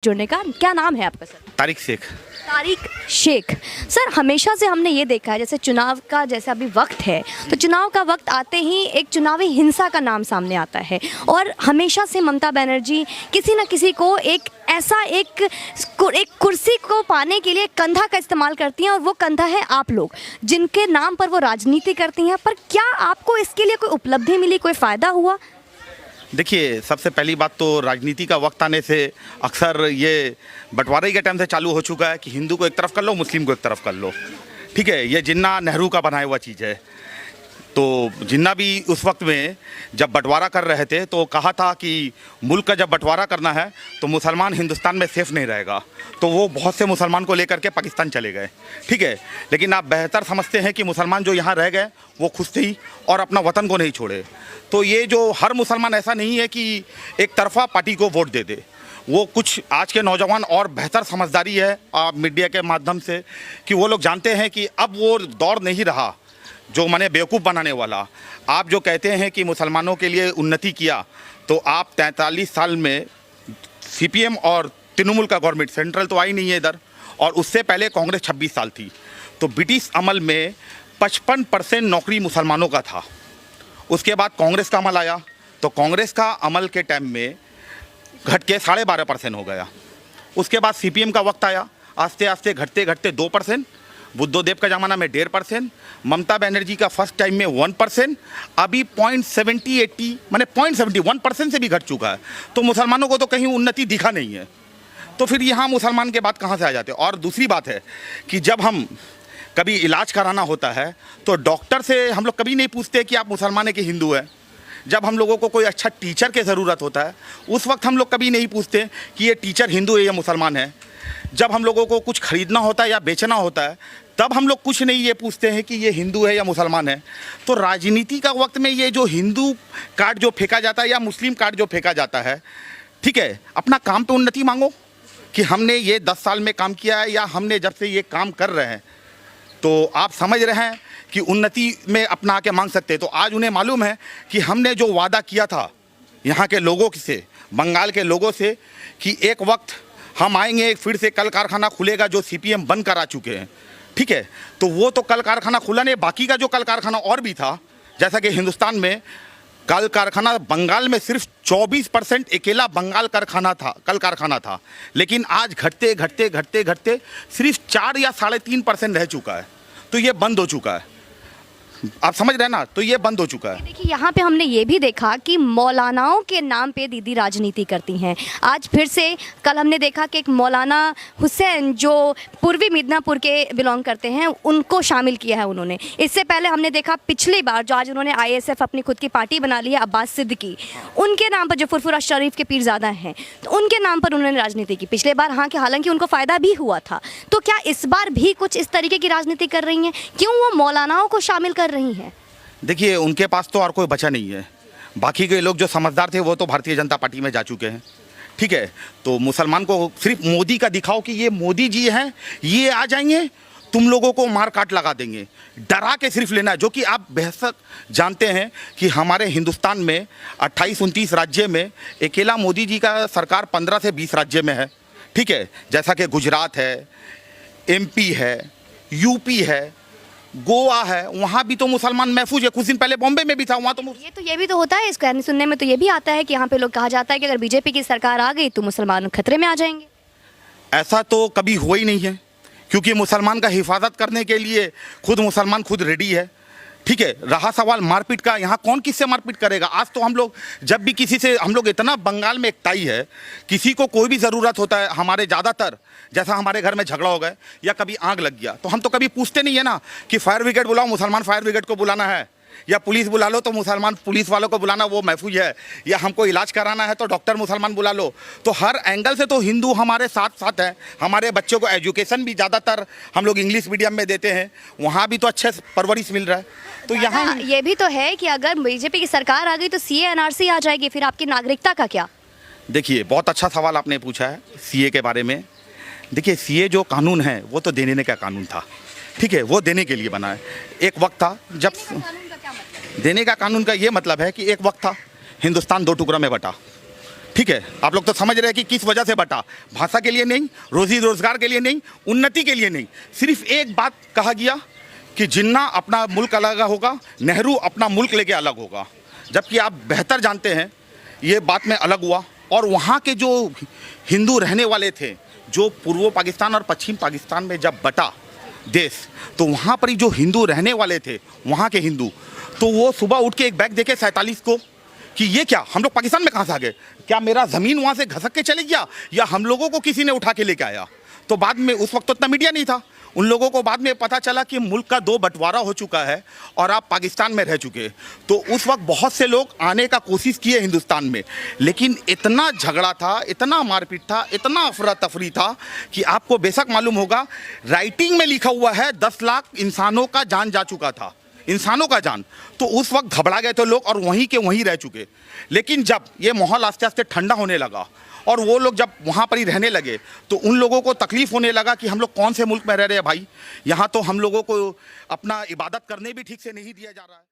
जुड़ने का। क्या नाम है आपका सर? तारिक शेख। तारिक शेख सर, हमेशा से हमने ये देखा है, जैसे चुनाव का जैसे अभी वक्त है तो चुनाव का वक्त आते ही एक चुनावी हिंसा का नाम सामने आता है और हमेशा से ममता बनर्जी किसी न किसी को एक कुर्सी को पाने के लिए कंधा का इस्तेमाल करती हैं और वो कंधा है आप लोग, जिनके नाम पर वो राजनीति करती हैं। पर क्या आपको इसके लिए कोई उपलब्धि मिली, कोई फ़ायदा हुआ? देखिए, सबसे पहली बात तो राजनीति का वक्त आने से अक्सर ये बंटवारे के टाइम से चालू हो चुका है कि हिंदू को एक तरफ कर लो, मुस्लिम को एक तरफ कर लो। ठीक है, ये जिन्ना नेहरू का बनाया हुआ चीज़ है। तो जिन्ना भी उस वक्त में जब बंटवारा कर रहे थे तो कहा था कि मुल्क का जब बंटवारा करना है तो मुसलमान हिंदुस्तान में सेफ नहीं रहेगा, तो वो बहुत से मुसलमान को लेकर के पाकिस्तान चले गए। ठीक है, लेकिन आप बेहतर समझते हैं कि मुसलमान जो यहाँ रह गए वो खुश थे और अपना वतन को नहीं छोड़े। तो ये जो हर मुसलमान ऐसा नहीं है कि एक तरफा पार्टी को वोट दे दे, वो कुछ आज के नौजवान और बेहतर समझदारी है मीडिया के माध्यम से कि वो लोग जानते हैं कि अब वो दौर नहीं रहा जो मैंने बेवकूफ़ बनाने वाला। आप जो कहते हैं कि मुसलमानों के लिए उन्नति किया, तो आप 43 साल में सीपीएम और तृणमूल का गवर्नमेंट सेंट्रल तो आई नहीं है इधर, और उससे पहले कांग्रेस 26 साल थी। तो ब्रिटिश अमल में 55% नौकरी मुसलमानों का था। उसके बाद कांग्रेस का अमल आया तो कांग्रेस का अमल के टाइम में घट के 12.5% हो गया। उसके बाद सीपीएम का वक्त आया, आस्ते आस्ते घटते घटते 2%, बुद्धदेव का ज़माना में 1.5%, ममता बनर्जी का फर्स्ट टाइम में 1%, अभी 0.70 माने 0.71% से भी घट चुका है। तो मुसलमानों को तो कहीं उन्नति दिखा नहीं है। तो फिर यहाँ मुसलमान के बाद कहाँ से आ जाते हैं? और दूसरी बात है कि जब हम कभी इलाज कराना होता है तो डॉक्टर से हम लोग कभी नहीं पूछते कि आप मुसलमान है कि हिंदू है। जब हम लोगों को कोई अच्छा टीचर की ज़रूरत होता है उस वक्त हम लोग कभी नहीं पूछते कि ये टीचर हिंदू है या मुसलमान है। जब हम लोगों को कुछ खरीदना होता है या बेचना होता है तब हम लोग कुछ नहीं ये पूछते हैं कि ये हिंदू है या मुसलमान है। तो राजनीति का वक्त में ये जो हिंदू कार्ड जो फेंका जाता है या मुस्लिम कार्ड जो फेंका जाता है, ठीक है, अपना काम पे उन्नति मांगो कि हमने ये 10 साल में काम किया है या हमने जब से ये काम कर रहे हैं तो आप समझ रहे हैं कि उन्नति में अपना आके मांग सकते हैं। तो आज उन्हें मालूम है कि हमने जो वादा किया था यहाँ के लोगों से, बंगाल के लोगों से, कि एक वक्त हम आएंगे, फिर से कल कारखाना खुलेगा जो सीपीएम बंद करा चुके हैं। ठीक है, तो वो तो कल कारखाना खुला नहीं, बाकी का जो कल कारखाना और भी था, जैसा कि हिंदुस्तान में कल कारखाना बंगाल में सिर्फ 24% अकेला बंगाल कारखाना था, कल कारखाना था, लेकिन आज घटते घटते घटते घटते सिर्फ 4 या 3.5% रह चुका है। तो ये बंद हो चुका है, आप समझ रहे हैं ना? तो ये बंद हो चुका है। देखिए, यहाँ पे हमने ये भी देखा कि मौलानाओं के नाम पे दीदी राजनीति करती हैं। आज फिर से कल हमने देखा कि एक मौलाना हुसैन जो पूर्वी मिदनापुर के बिलोंग करते हैं उनको शामिल किया है उन्होंने। इससे पहले हमने देखा पिछली बार जो आज उन्होंने आईएसएफ अपनी खुद की पार्टी बना ली है, अब्बास सिद्दीकी, उनके नाम पर जो फुरफुरा शरीफ के पीरज़ादा हैं तो उनके नाम पर उन्होंने राजनीति की पिछले बार। हाँ, कि हालांकि उनको फ़ायदा भी हुआ था। तो क्या इस बार भी कुछ इस तरीके की राजनीति कर रही हैं? क्यों वो मौलानाओं को शामिल कर रही हैं? देखिए, उनके पास तो और कोई बचा नहीं है। बाकी के लोग जो समझदार थे वो तो भारतीय जनता पार्टी में जा चुके हैं। ठीक है, तो मुसलमान को सिर्फ मोदी का दिखाओ कि ये मोदी जी हैं, ये आ जाएंगे, तुम लोगों को मार काट लगा देंगे, डरा के सिर्फ लेना है। जो कि आप बेहद जानते हैं कि हमारे हिंदुस्तान में 28-29 राज्य में अकेला मोदी जी का सरकार 15 से 20 राज्य में है। ठीक है, जैसा कि गुजरात है, एमपी है, यूपी है, गोवा है, वहाँ भी तो मुसलमान महफूज है। कुछ दिन पहले बॉम्बे में भी था, वहाँ तो ये भी तो होता है। इस कहने सुनने में तो ये भी आता है कि यहाँ पे लोग कहा जाता है कि अगर बीजेपी की सरकार आ गई तो मुसलमान खतरे में आ जाएंगे। ऐसा तो कभी हुआ ही नहीं है, क्योंकि मुसलमान का हिफाजत करने के लिए खुद मुसलमान खुद रेडी है। ठीक है, रहा सवाल मारपीट का, यहाँ कौन किससे मारपीट करेगा? आज तो हम लोग जब भी किसी से, हम लोग इतना बंगाल में एकताई है, किसी को कोई भी ज़रूरत होता है, हमारे ज़्यादातर जैसा हमारे घर में झगड़ा हो गया या कभी आग लग गया तो हम तो कभी पूछते नहीं है ना कि फायर ब्रिगेड बुलाओ, मुसलमान फायर ब्रिगेड को बुलाना है, या पुलिस बुला लो तो मुसलमान पुलिस वालों को बुलाना, वो महफूज है, या हमको इलाज कराना है तो डॉक्टर मुसलमान बुला लो। तो हर एंगल से तो हिंदू हमारे साथ साथ हैं। हमारे बच्चों को एजुकेशन भी ज़्यादातर हम लोग इंग्लिश मीडियम में देते हैं, वहाँ भी तो अच्छे परवरिश मिल रहा है। तो यहाँ ये भी तो है कि अगर बीजेपी की सरकार आ गई तो सीए एनआरसी आ जाएगी, फिर आपकी नागरिकता का क्या? देखिए, बहुत अच्छा सवाल आपने पूछा है सीए के बारे में। देखिए, सीए जो कानून है वो तो देने का कानून था। ठीक है, वो देने के लिए बना है। एक वक्त था जब देने का कानून का ये मतलब है कि एक वक्त था हिंदुस्तान 2 टुकड़ा में बटा। ठीक है, आप लोग तो समझ रहे हैं कि किस वजह से बटा। भाषा के लिए नहीं, रोजी रोजगार के लिए नहीं, उन्नति के लिए नहीं। सिर्फ एक बात कहा गया कि जिन्ना अपना मुल्क अलग होगा, नेहरू अपना मुल्क लेके अलग होगा। जबकि आप बेहतर जानते हैं ये बात में अलग हुआ, और वहाँ के जो हिंदू रहने वाले थे, जो पूर्व पाकिस्तान और पश्चिम पाकिस्तान में जब बटा देश, तो वहाँ पर ही जो हिंदू रहने वाले थे, वहाँ के हिंदू, तो वो सुबह उठ के एक बैग देखे 47 को कि ये क्या, हम लोग पाकिस्तान में कहाँ से आ गए, क्या मेरा ज़मीन वहाँ से घसक के चले गया या हम लोगों को किसी ने उठा के लेके आया। तो बाद में, उस वक्त तो इतना मीडिया नहीं था, उन लोगों को बाद में पता चला कि मुल्क का 2 बंटवारा हो चुका है और आप पाकिस्तान में रह चुके। तो उस वक्त बहुत से लोग आने का कोशिश किए हिंदुस्तान में, लेकिन इतना झगड़ा था, इतना मारपीट था, इतना अफरा तफरी था कि आपको बेशक मालूम होगा, राइटिंग में लिखा हुआ है 10 लाख इंसानों का जान जा चुका था, इंसानों का जान। तो उस वक्त घबरा गए थे लोग और वहीं के वहीं रह चुके। लेकिन जब ये माहौल आस्ते आस्ते ठंडा होने लगा और वो लोग जब वहाँ पर ही रहने लगे, तो उन लोगों को तकलीफ होने लगा कि हम लोग कौन से मुल्क में रह रहे हैं भाई, यहाँ तो हम लोगों को अपना इबादत करने भी ठीक से नहीं दिया जा रहा है।